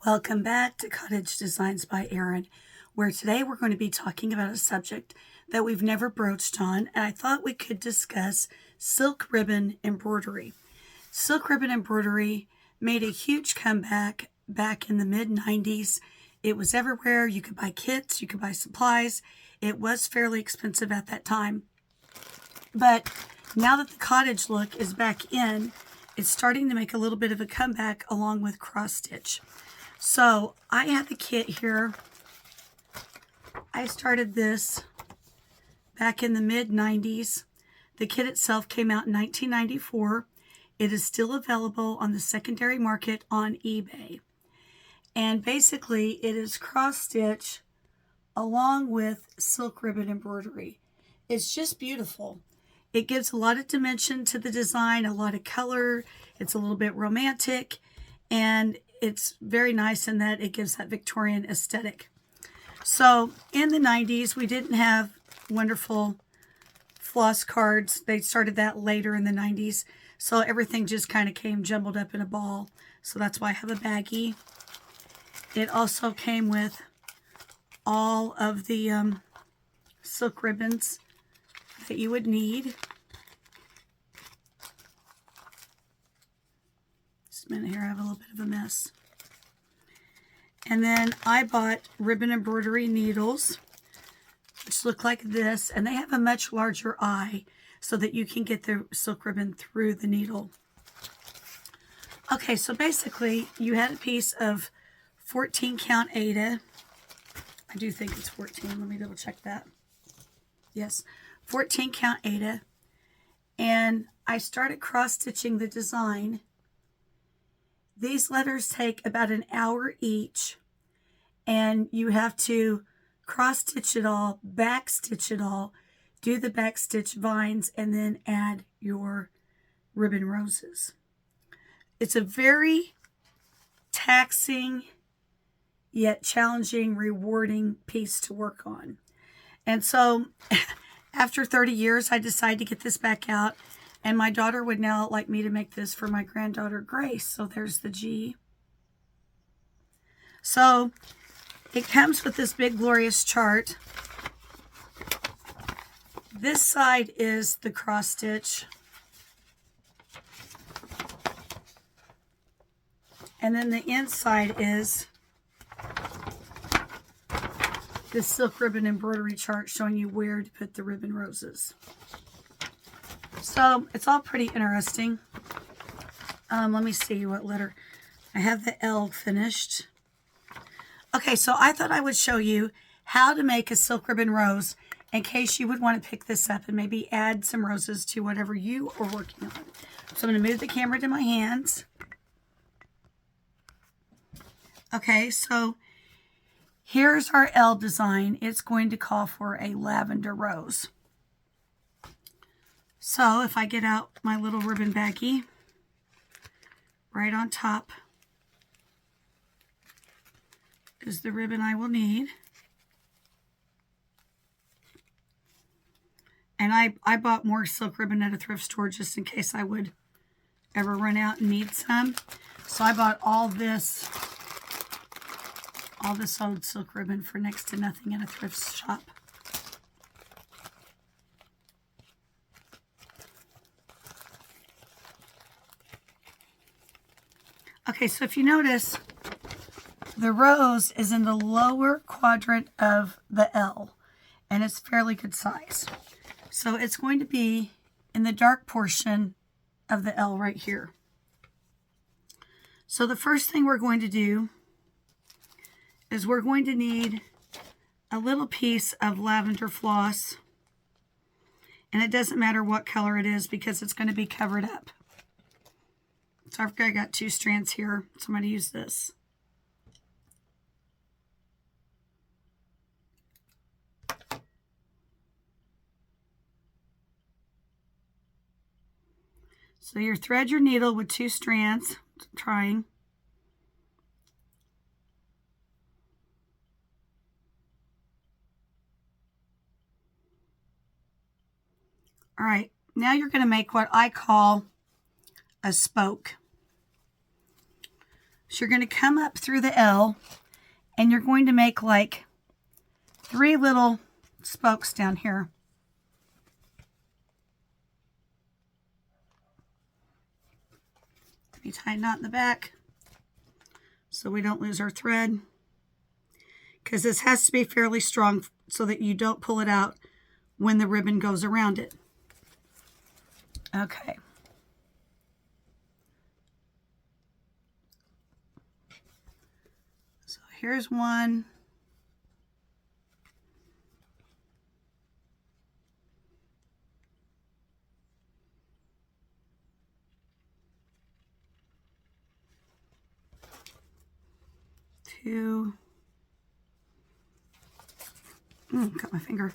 Welcome back to Cottage Designs by Erin, where today we're going to be talking about a subject that we've never broached on, and I thought we could discuss silk ribbon embroidery. Silk ribbon embroidery made a huge comeback back in the mid-90s. It was everywhere. You could buy kits, you could buy supplies. It was fairly expensive at that time. But now that the cottage look is back in, it's starting to make a little bit of a comeback along with cross-stitch. So I have the kit here. I started this back in the mid-90s. The kit itself came out in 1994. It is still available on the secondary market on eBay. And basically it is cross-stitch along with silk ribbon embroidery. It's just beautiful. It gives a lot of dimension to the design, a lot of color. It's a little bit romantic, and it's very nice in that it gives that Victorian aesthetic. So in the 90s, we didn't have wonderful floss cards. They started that later in the 90s. So everything just kind of came jumbled up in a ball. So that's why I have a baggie. It also came with all of the silk ribbons that you would need. Just a minute here, I have a little bit of a mess. And then I bought ribbon embroidery needles, which look like this, and they have a much larger eye so that you can get the silk ribbon through the needle. Okay, so basically you had a piece of 14 count Aida. I do think it's 14. Let me double check that. Yes, 14 count Aida. And I started cross-stitching the design. These letters take about an hour each, and you have to cross-stitch it all, back-stitch it all, do the back-stitch vines, and then add your ribbon roses. It's a very taxing yet challenging, rewarding piece to work on. And so after 30 years, I decided to get this back out. And my daughter would now like me to make this for my granddaughter, Grace. So there's the G. So it comes with this big, glorious chart. This side is the cross stitch. And then the inside is this silk ribbon embroidery chart showing you where to put the ribbon roses. So it's all pretty interesting. Let me see what letter. I have the L finished. Okay, so I thought I would show you how to make a silk ribbon rose in case you would want to pick this up and maybe add some roses to whatever you are working on. So I'm going to move the camera to my hands. Okay, so here's our L design. It's going to call for a lavender rose. So if I get out my little ribbon baggie, right on top is the ribbon I will need. And I bought more silk ribbon at a thrift store just in case I would ever run out and need some. So I bought all this old silk ribbon for next to nothing at a thrift shop. Okay, so if you notice, the rose is in the lower quadrant of the L, and it's fairly good size. So it's going to be in the dark portion of the L right here. So the first thing we're going to do is we're going to need a little piece of lavender floss, and it doesn't matter what color it is because it's going to be covered up. So I've got 2 strands here, so I'm going to use this. So you thread your needle with 2 strands, trying. All right, now you're going to make what I call a spoke. So you're going to come up through the L, and you're going to make like 3 little spokes down here. We tie a knot in the back so we don't lose our thread, because this has to be fairly strong so that you don't pull it out when the ribbon goes around it. Okay. So here's one. Two. Cut my finger.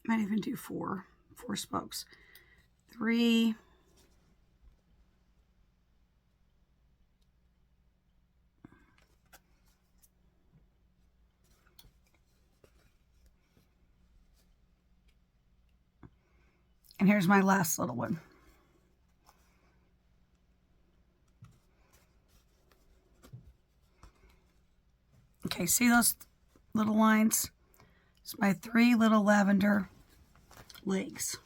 Might even do 4 spokes. 3. And here's my last little one. Okay, see those little lines? It's my 3 little lavender legs.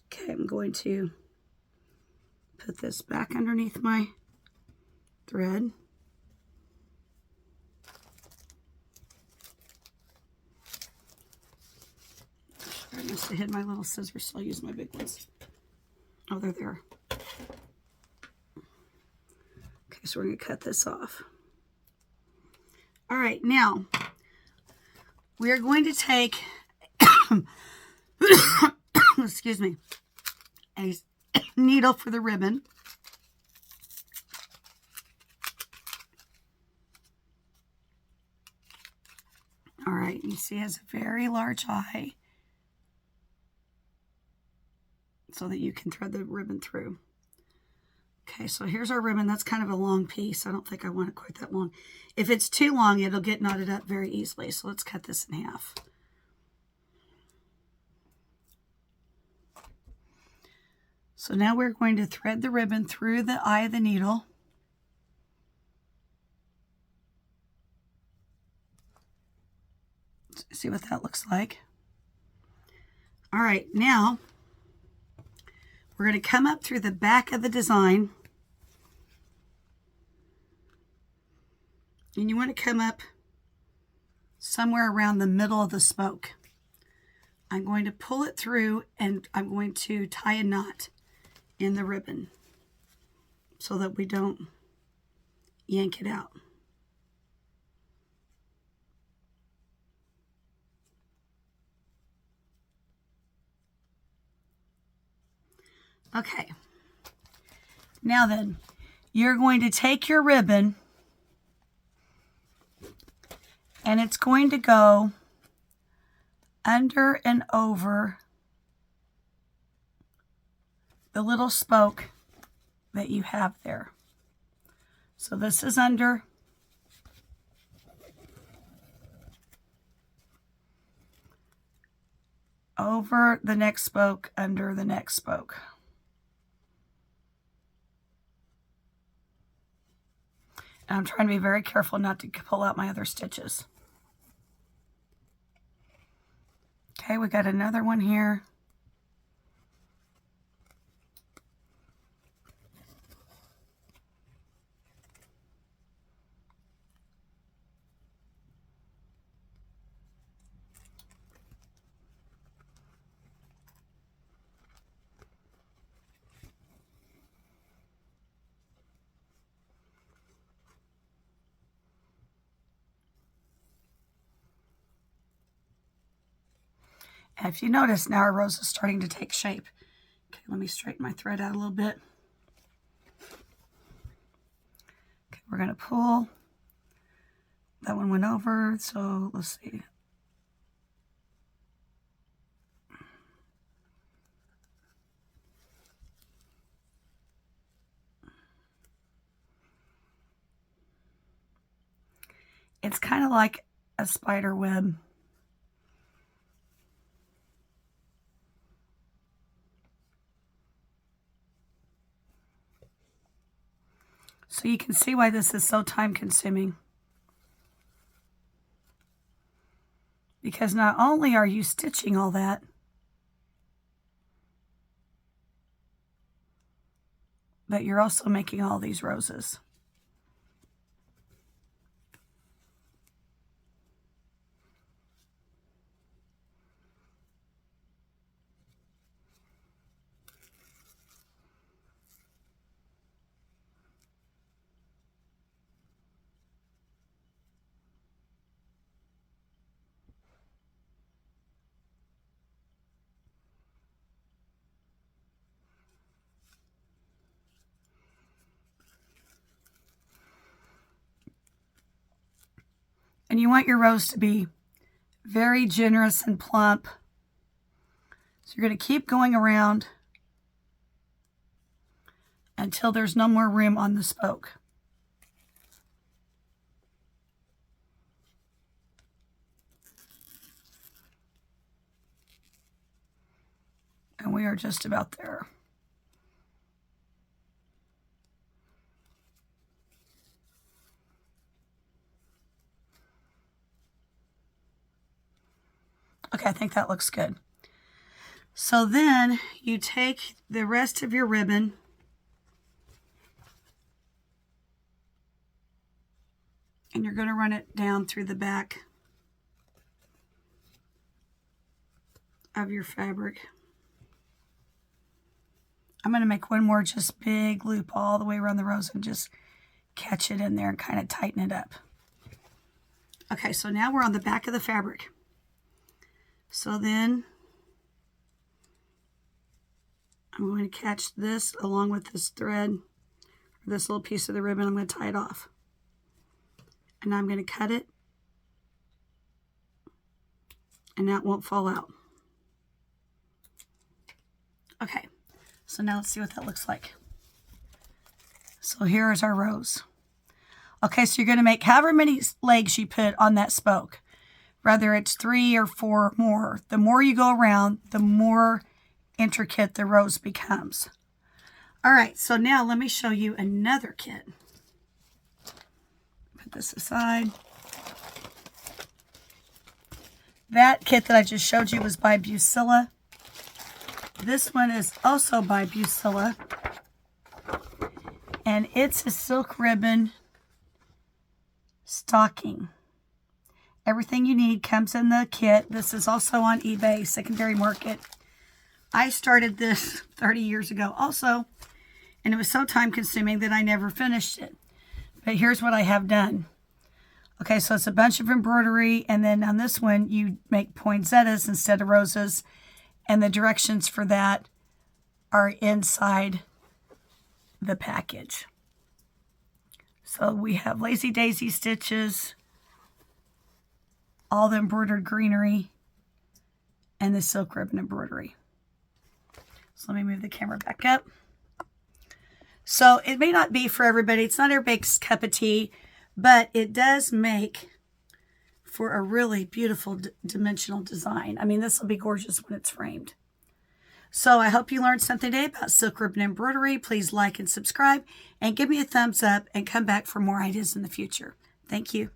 Okay, I'm going to put this back underneath my thread. I must have hid my little scissors, so I'll use my big ones. Oh, they're there. Okay, so we're going to cut this off. All right, now we are going to take, excuse me, a needle for the ribbon. All right, you see it has a very large eye so that you can thread the ribbon through. Okay, so here's our ribbon. That's kind of a long piece. I don't think I want it quite that long. If it's too long, it'll get knotted up very easily. So let's cut this in half. So now we're going to thread the ribbon through the eye of the needle. See what that looks like. All right, now we're going to come up through the back of the design. And you want to come up somewhere around the middle of the spoke. I'm going to pull it through, and I'm going to tie a knot in the ribbon so that we don't yank it out. Okay. Now then, you're going to take your ribbon, and it's going to go under and over the little spoke that you have there. So this is under, over the next spoke, under the next spoke. And I'm trying to be very careful not to pull out my other stitches. Okay, we got another one here. And if you notice, now our rose is starting to take shape. Okay, let me straighten my thread out a little bit. Okay, we're going to pull. That one went over, so let's see. It's kind of like a spider web. So you can see why this is so time consuming. Because not only are you stitching all that, but you're also making all these roses. And you want your rose to be very generous and plump. So you're going to keep going around until there's no more room on the spoke. And we are just about there. Okay, I think that looks good. So then you take the rest of your ribbon and you're going to run it down through the back of your fabric. I'm going to make one more just big loop all the way around the rose and just catch it in there and kind of tighten it up. Okay, so now we're on the back of the fabric. So then I'm going to catch this along with this thread, this little piece of the ribbon. I'm going to tie it off. And I'm going to cut it, and that won't fall out. Okay, so now let's see what that looks like. So here is our rose. Okay, so you're going to make however many legs you put on that spoke. Whether it's 3 or 4 or more. The more you go around, the more intricate the rose becomes. All right, so now let me show you another kit. Put this aside. That kit that I just showed you was by Bucilla. This one is also by Bucilla. And it's a silk ribbon stocking. Everything you need comes in the kit. This is also on eBay, secondary market. I started this 30 years ago also, and it was so time consuming that I never finished it. But here's what I have done. Okay, so it's a bunch of embroidery, and then on this one you make poinsettias instead of roses, and the directions for that are inside the package. So we have lazy daisy stitches, all the embroidered greenery, and the silk ribbon embroidery. So let me move the camera back up. So it may not be for everybody. It's not everybody's cup of tea, but it does make for a really beautiful dimensional design. I mean, this will be gorgeous when it's framed. So I hope you learned something today about silk ribbon embroidery. Please like and subscribe and give me a thumbs up and come back for more ideas in the future. Thank you.